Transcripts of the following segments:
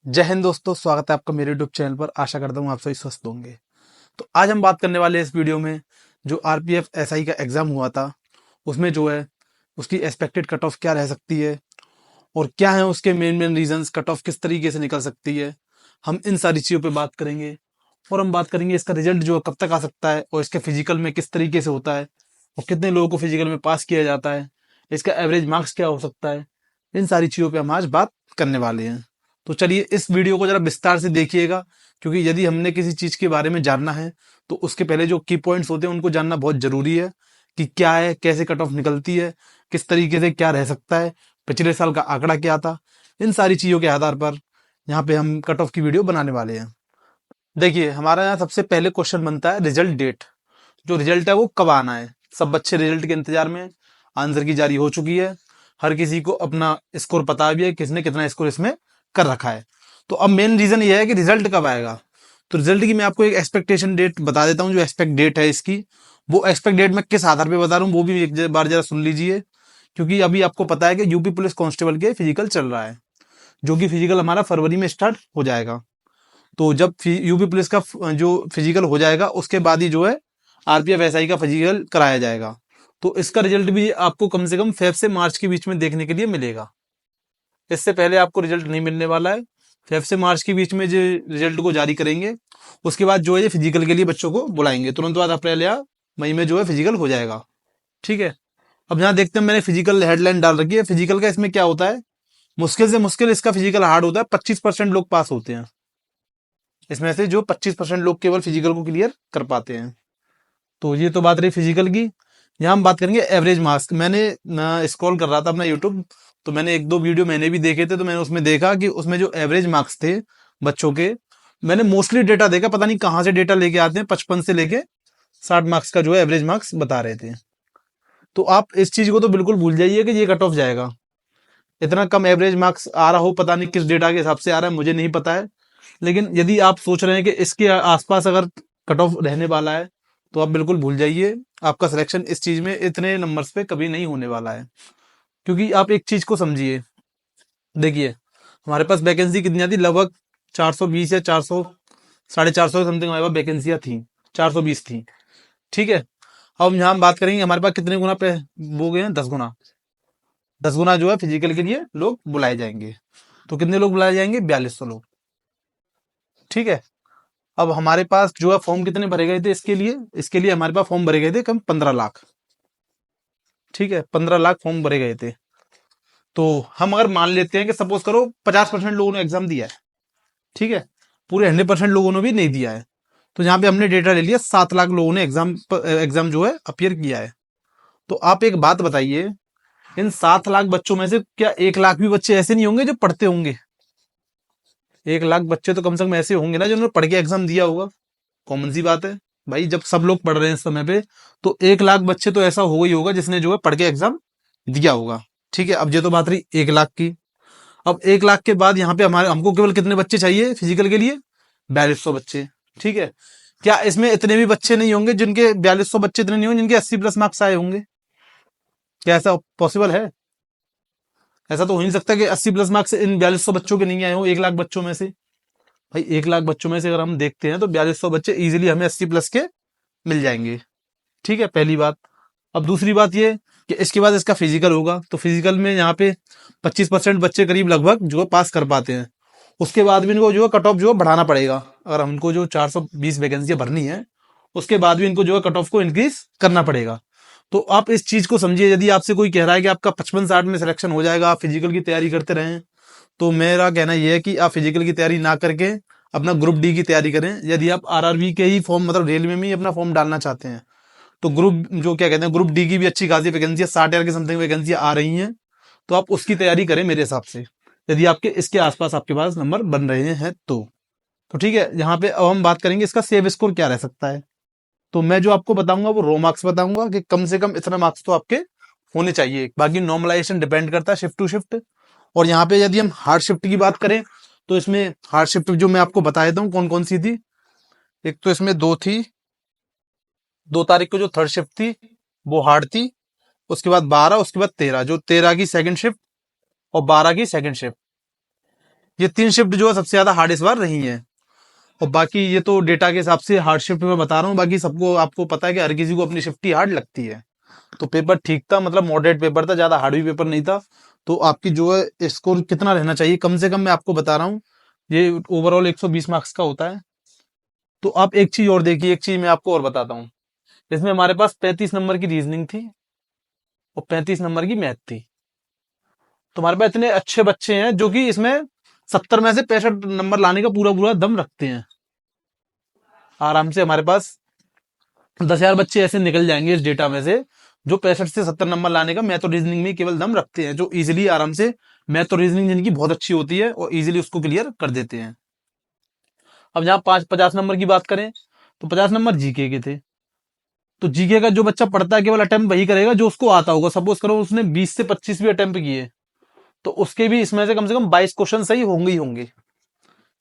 जय हिंद दोस्तों, स्वागत है आपका मेरे यूट्यूब चैनल पर। आशा करता हूँ आप सभी स्वस्थ होंगे। तो आज हम बात करने वाले हैं इस वीडियो में जो आरपीएफ एसआई का एग्जाम हुआ था, उसमें जो है उसकी एक्सपेक्टेड कट ऑफ क्या रह सकती है और क्या है उसके main main reasons, cut off किस तरीके से निकल सकती है। हम इन सारी चीज़ों पे बात करेंगे और हम बात करेंगे इसका रिजल्ट जो है कब तक आ सकता है और इसके फिजिकल में किस तरीके से होता है और कितने लोगों को फिजिकल में पास किया जाता है, इसका एवरेज मार्क्स क्या हो सकता है। इन सारी चीज़ों पे हम आज बात करने वाले हैं। तो चलिए इस वीडियो को जरा विस्तार से देखिएगा, क्योंकि यदि हमने किसी चीज़ के बारे में जानना है तो उसके पहले जो की पॉइंट्स होते हैं उनको जानना बहुत ज़रूरी है कि क्या है, कैसे कट ऑफ निकलती है, किस तरीके से क्या रह सकता है, पिछले साल का आंकड़ा क्या था। इन सारी चीज़ों के आधार पर यहाँ पे हम कट ऑफ की वीडियो बनाने वाले हैं। देखिए, हमारा यहाँ सबसे पहले क्वेश्चन बनता है रिजल्ट डेट। जो रिजल्ट है वो कब आना है। सब बच्चे रिजल्ट के इंतजार में हैं। आंसर की जारी हो चुकी है। हर किसी को अपना स्कोर पता भी है, किसने कितना स्कोर इसमें कर रखा है। तो अब मेन रीजन ये है कि रिजल्ट कब आएगा। तो रिजल्ट की मैं आपको एक एक्सपेक्टेशन डेट बता देता हूँ। जो एक्सपेक्ट डेट है इसकी, वो एक्सपेक्ट डेट मैं किस आधार पे बता रहा हूँ वो भी एक बार जरा सुन लीजिए। क्योंकि अभी आपको पता है कि यूपी पुलिस कांस्टेबल के फिजिकल चल रहा है, जो कि फिजिकल हमारा फरवरी में स्टार्ट हो जाएगा। तो जब यूपी पुलिस का जो फिजिकल हो जाएगा उसके बाद ही जो है आरपीएफ एसआई का फिजिकल कराया जाएगा। तो इसका रिजल्ट भी आपको कम से कम फेब से मार्च के बीच में देखने के लिए मिलेगा। इससे पहले आपको रिजल्ट नहीं मिलने वाला है। फेब से मार्च के बीच में जो रिजल्ट को जारी करेंगे, उसके बाद जो है ये फिजिकल के लिए बच्चों को बुलाएंगे। तुरंत बाद अप्रैल या मई में जो है फिजिकल हो जाएगा। ठीक है। अब यहाँ देखते हैं, मैंने फिजिकल हेडलाइन डाल रखी है। फिजिकल का इसमें क्या होता है, मुश्किल से मुश्किल इसका फिजिकल हार्ड होता है। 25% लोग पास होते हैं इसमें से, जो 25% लोग केवल फिजिकल को क्लियर कर पाते हैं। तो ये तो बात रही फिजिकल की। यहाँ हम बात करेंगे एवरेज मार्क्स। मैंने स्क्रॉल कर रहा था अपना यूट्यूब, तो मैंने एक दो वीडियो मैंने भी देखे थे। तो मैंने उसमें देखा कि उसमें जो एवरेज मार्क्स थे बच्चों के, मैंने मोस्टली डेटा देखा, पता नहीं कहाँ से डेटा लेके आते हैं, 55 से लेके 60 मार्क्स का जो है एवरेज मार्क्स बता रहे थे। तो आप इस चीज को तो बिल्कुल भूल जाइए कि ये कट ऑफ जाएगा। इतना कम एवरेज मार्क्स आ रहा हो, पता नहीं किस डेटा के हिसाब से आ रहा है, मुझे नहीं पता है। लेकिन यदि आप सोच रहे हैं कि इसके आसपास अगर कट ऑफ रहने वाला है, तो आप बिल्कुल भूल जाइए। आपका सिलेक्शन इस चीज में इतने नंबर्स पे कभी नहीं होने वाला है। क्योंकि आप एक चीज को समझिए, देखिए हमारे पास वैकेंसी कितनी आती, लगभग 420 या 400, 450 समथिंग हमारे पास वैकेंसियां थी। 420 थी। ठीक है। अब यहाँ हम बात करेंगे हमारे पास कितने गुना पे हो गए हैं, 10 गुना। 10 गुना जो है फिजिकल के लिए लोग बुलाए जाएंगे। तो कितने लोग बुलाए जाएंगे, 4200 लोग। ठीक है। अब हमारे पास जो है फॉर्म कितने भरे गए थे इसके लिए हमारे पास फॉर्म भरे गए थे कम 15 लाख। ठीक है, 15 लाख फॉर्म भरे गए थे। तो हम अगर मान लेते हैं कि सपोज करो 50% लोगों ने एग्जाम दिया है। ठीक है। पूरे 100% लोगों ने भी नहीं दिया है। तो यहाँ पे हमने डेटा ले लिया, 7 लाख लोगों ने एग्जाम जो है अपियर किया है। तो आप एक बात बताइए, इन 7 लाख बच्चों में से क्या 1 लाख भी बच्चे ऐसे नहीं होंगे जो पढ़ते होंगे? 1 लाख बच्चे तो कम से कम ऐसे होंगे ना जिन्होंने पढ़ के एग्जाम दिया होगा। कॉमन सी बात है भाई, जब सब लोग पढ़ रहे हैं इस समय पे, तो 1 लाख बच्चे तो ऐसा हो ही होगा जिसने जो है पढ़ के एग्जाम दिया होगा। ठीक है। अब ये तो बात रही 1 लाख की। अब 1 लाख के बाद यहाँ पे हमारे हमको केवल कितने बच्चे चाहिए फिजिकल के लिए, 4200 बच्चे। ठीक है। क्या इसमें इतने भी बच्चे नहीं होंगे जिनके 4200 बच्चे इतने नहीं होंगे जिनके 80+ मार्क्स आए होंगे? क्या ऐसा पॉसिबल है? ऐसा तो हो नहीं सकता कि 80+ मार्क्स इन 4200 बच्चों के नहीं आए हो 1 लाख बच्चों में से। भाई 1 लाख बच्चों में से अगर हम देखते हैं तो 4200 बच्चे इजीली हमें 80+ के मिल जाएंगे। ठीक है, पहली बात। अब दूसरी बात ये कि इसके बाद इसका फिजिकल होगा, तो फिजिकल में यहाँ पे 25% बच्चे करीब लगभग जो है पास कर पाते हैं। उसके बाद भी इनको जो है कट ऑफ जो है बढ़ाना पड़ेगा। अगर हमको जो 420 वैकेंसियां भरनी है, उसके बाद भी इनको जो है कट ऑफ को इंक्रीज करना पड़ेगा। तो आप इस चीज को समझिए। यदि आपसे कोई कह रहा है कि आपका 55-60 में सिलेक्शन हो जाएगा, आप फिजिकल की तैयारी करते रहें, तो मेरा कहना यह है कि आप फिजिकल की तैयारी ना करके अपना ग्रुप डी की तैयारी करें। यदि आप आरआरबी के ही फॉर्म, मतलब रेलवे में ही अपना फॉर्म डालना चाहते हैं, तो ग्रुप जो क्या कहते हैं ग्रुप डी की भी अच्छी खासी वैकेंसी है, 60 हजार की समथिंग वैकेंसी आ रही हैं। तो आप उसकी तैयारी करें मेरे हिसाब से, यदि आपके इसके आसपास आपके पास नंबर बन रहे हैं तो ठीक है। यहाँ पे अब हम बात करेंगे इसका सेव स्कोर क्या रह सकता है। तो मैं जो आपको बताऊंगा वो रो मार्क्स बताऊंगा कि कम से कम इतना मार्क्स तो आपके होने चाहिए। बाकी नॉर्मलाइजेशन डिपेंड करता है शिफ्ट टू शिफ्ट। और यहाँ पे यदि हम हार्ड शिफ्ट की बात करें, तो इसमें हार्ड शिफ्ट जो मैं आपको बता देता हूँ कौन कौन सी थी। एक तो इसमें दो थी। 2 तारीख को जो थर्ड शिफ्ट थी वो हार्ड थी। उसके बाद 12, उसके बाद 13, जो 13 की सेकंड शिफ्ट और 12 की सेकंड शिफ्ट, ये 3 शिफ्ट जो है सबसे ज्यादा हार्ड इस बार रही है। और बाकी ये तो डेटा के हिसाब से हार्ड शिफ्ट मैं बता रहा हूँ, बाकी सबको आपको पता है कि हर किसी को अपनी शिफ्ट ही हार्ड लगती है। तो पेपर ठीक था, मतलब मॉडरेट पेपर था, ज्यादा हार्ड भी पेपर नहीं था। तो आपकी जो है स्कोर कितना रहना चाहिए, कम से कम मैं आपको बता रहा हूँ, ये ओवरऑल 120 मार्क्स का होता है। तो आप एक चीज और देखिए, एक चीज मैं आपको और बताता हूँ। इसमें हमारे पास 35 नंबर की रीजनिंग थी और 35 नंबर की मैथ थी। तो हमारे पास इतने अच्छे बच्चे हैं जो कि इसमें 70 में से 65 नंबर लाने का पूरा पूरा दम रखते हैं। आराम से हमारे पास 10,000 बच्चे ऐसे निकल जाएंगे इस डेटा में से जो 65 से 70 नंबर लाने का मैथ और रीजनिंग में केवल दम रखते हैं, जो इजीली आराम से मैथ और रीजनिंग जिनकी बहुत अच्छी होती है और इजीली उसको क्लियर कर देते हैं। अब जहाँ 50 नंबर की बात करें तो 50 नंबर जीके के थे। तो जीके का जो बच्चा पढ़ता है केवल अटेम्प्ट वही करेगा जो उसको आता होगा। सपोज करो उसने 20 से 25 भी अटेम्प्ट किए, तो उसके भी इसमें से कम 22 क्वेश्चन सही होंगे ही होंगे।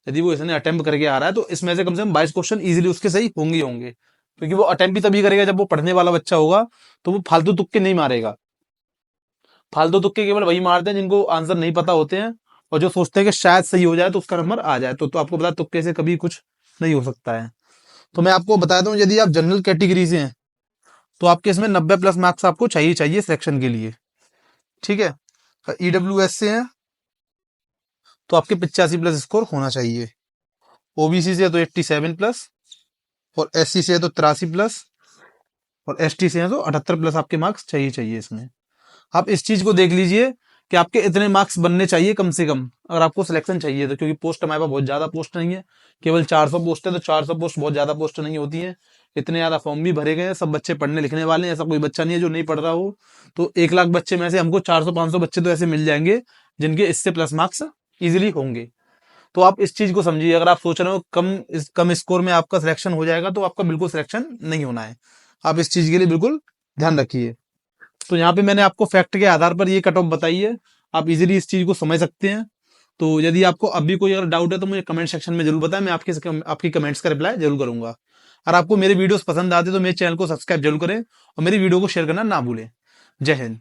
यदि वो इसने अटेम्प्ट करके आ रहा है तो इसमें से कम 22 क्वेश्चन इजीली उसके सही होंगे ही होंगे, क्योंकि वो अटेम्प्ट भी तभी करेगा जब वो पढ़ने वाला बच्चा होगा। तो वो फालतू तुक्के नहीं मारेगा। फालतू तुक्के केवल वही मारते हैं जिनको आंसर नहीं पता होते हैं और जो सोचते हैं कि शायद सही हो जाए तो उसका नंबर आ जाए। तो आपको पता है तुक्के से कभी कुछ नहीं हो सकता है। तो मैं आपको बताता हूँ, यदि आप जनरल कैटेगरी से हैं तो आपके इसमें 90 प्लस मार्क्स आपको चाहिए चाहिए सिलेक्शन के लिए। ठीक है। ईडब्ल्यू एस से हैं तो आपके 85 प्लस स्कोर होना चाहिए। ओबीसी से है तो 87 प्लस, और एससी से है तो 83 प्लस, और एसटी से है तो 78 प्लस आपके मार्क्स चाहिए चाहिए इसमें। आप इस चीज को देख लीजिए कि आपके इतने मार्क्स बनने चाहिए कम से कम, अगर आपको सिलेक्शन चाहिए तो। क्योंकि पोस्ट हमारे पास बहुत ज्यादा पोस्ट नहीं है, केवल 400 पोस्ट है। तो 400 पोस्ट बहुत ज्यादा पोस्ट नहीं होती है। इतने ज्यादा फॉर्म भी भरे गए हैं, सब बच्चे पढ़ने लिखने वाले हैं, ऐसा कोई बच्चा नहीं है जो नहीं पढ़ रहा हो। तो 1 लाख बच्चे में से हमको 400-500 बच्चे तो ऐसे मिल जाएंगे जिनके इससे प्लस मार्क्स इजिली होंगे। तो आप इस चीज को समझिए। अगर आप सोच रहे हो कम स्कोर में आपका सिलेक्शन हो जाएगा, तो आपका बिल्कुल सिलेक्शन नहीं होना है। आप इस चीज के लिए बिल्कुल ध्यान रखिए। तो यहाँ पे मैंने आपको फैक्ट के आधार पर ये कट ऑफ बताई है, आप इजीली इस चीज को समझ सकते हैं। तो यदि आपको अभी कोई अगर डाउट है तो मुझे कमेंट सेक्शन में जरूर बताएं, मैं आपकी कमेंट्स का रिप्लाई जरूर करूंगा। और आपको मेरे वीडियोस पसंद आते तो मेरे चैनल को सब्सक्राइब जरूर करें और मेरी वीडियो को शेयर करना ना भूलें। जय हिंद।